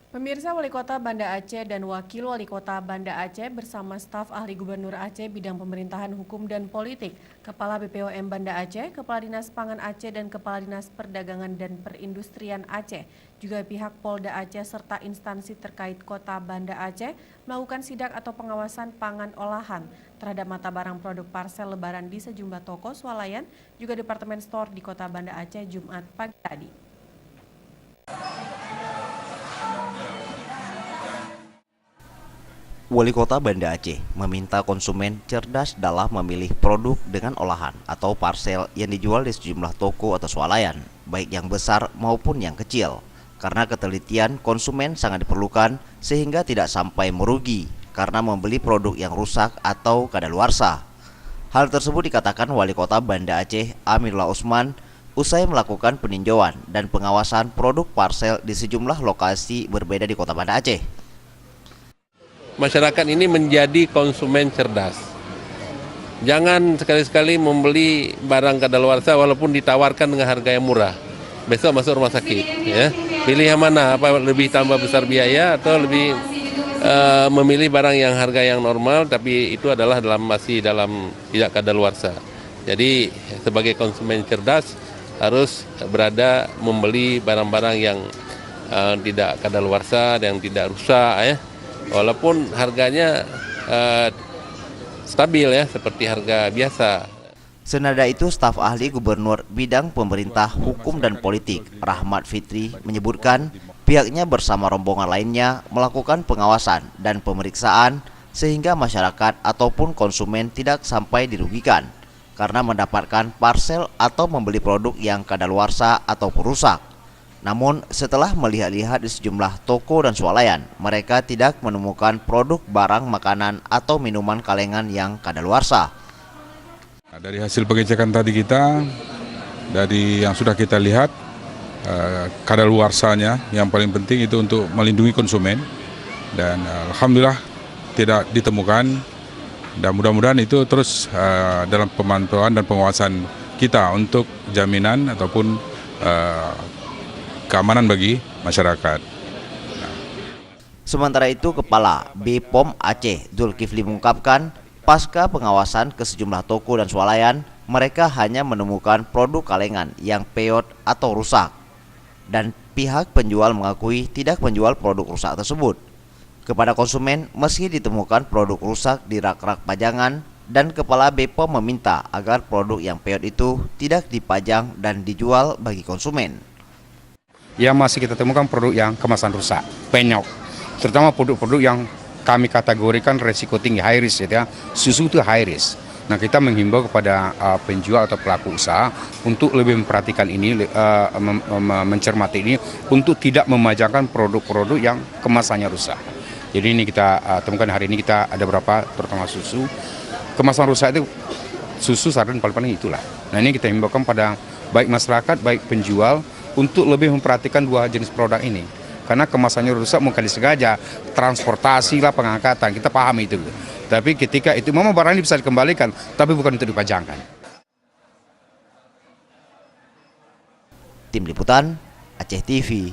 Pemirsa, Wali Kota Banda Aceh dan Wakil Wali Kota Banda Aceh bersama staf ahli Gubernur Aceh bidang pemerintahan hukum dan politik, Kepala BPOM Banda Aceh, Kepala Dinas Pangan Aceh dan Kepala Dinas Perdagangan dan Perindustrian Aceh, juga pihak Polda Aceh serta instansi terkait Kota Banda Aceh melakukan sidak atau pengawasan pangan olahan terhadap mata barang produk parsel lebaran di sejumlah toko swalayan, juga departemen store di Kota Banda Aceh Jumat pagi tadi. Wali Kota Banda Aceh meminta konsumen cerdas dalam memilih produk dengan olahan atau parsel yang dijual di sejumlah toko atau swalayan, baik yang besar maupun yang kecil, karena ketelitian konsumen sangat diperlukan sehingga tidak sampai merugi karena membeli produk yang rusak atau kadaluarsa. Hal tersebut dikatakan Wali Kota Banda Aceh Amirullah Usman usai melakukan peninjauan dan pengawasan produk parsel di sejumlah lokasi berbeda di Kota Banda Aceh. Masyarakat ini menjadi konsumen cerdas. Jangan sekali-sekali membeli barang kadaluarsa walaupun ditawarkan dengan harga yang murah. Besok masuk rumah sakit, ya. Pilih yang mana? Apa lebih tambah besar biaya atau lebih memilih barang yang harga yang normal tapi itu adalah masih dalam tidak kadaluarsa. Jadi sebagai konsumen cerdas harus berada membeli barang-barang yang tidak kadaluarsa, yang tidak rusak, ya. Walaupun harganya stabil, ya, seperti harga biasa. Senada itu, staf ahli Gubernur bidang pemerintah hukum dan politik Rahmat Fitri menyebutkan pihaknya bersama rombongan lainnya melakukan pengawasan dan pemeriksaan sehingga masyarakat ataupun konsumen tidak sampai dirugikan karena mendapatkan parsel atau membeli produk yang kadaluarsa ataupun rusak. Namun setelah melihat-lihat di sejumlah toko dan swalayan, mereka tidak menemukan produk barang makanan atau minuman kalengan yang kadaluarsa. Dari hasil pengecekan tadi kita, dari yang sudah kita lihat, kadaluarsanya yang paling penting itu untuk melindungi konsumen. Dan alhamdulillah tidak ditemukan, dan mudah-mudahan itu terus dalam pemantauan dan pengawasan kita untuk jaminan ataupun keamanan bagi masyarakat. Sementara itu, Kepala BPOM Aceh Zulkifli mengungkapkan, pasca pengawasan ke sejumlah toko dan swalayan, mereka hanya menemukan produk kalengan yang peot atau rusak, dan pihak penjual mengakui tidak menjual produk rusak tersebut kepada konsumen meski ditemukan produk rusak di rak-rak pajangan. Dan Kepala BPOM meminta agar produk yang peot itu tidak dipajang dan dijual bagi konsumen. Yang masih kita temukan produk yang kemasan rusak, penyok, terutama produk-produk yang kami kategorikan resiko tinggi, high risk, ya. Susu itu high risk. Nah, kita menghimbau kepada penjual atau pelaku usaha untuk lebih memperhatikan ini, mencermati ini, untuk tidak memajangkan produk-produk yang kemasannya rusak. Jadi ini kita temukan hari ini, kita ada berapa, terutama susu. Kemasan rusak itu susu, sarden, paling-paling itulah. Nah, ini kita himbaukan pada baik masyarakat, baik penjual, untuk lebih memperhatikan dua jenis produk ini. Karena kemasannya rusak mungkin disengaja, transportasi lah, pengangkatan, kita paham itu. Tapi ketika itu memang barang ini bisa dikembalikan, tapi bukan untuk dipajangkan. Tim Liputan Aceh TV.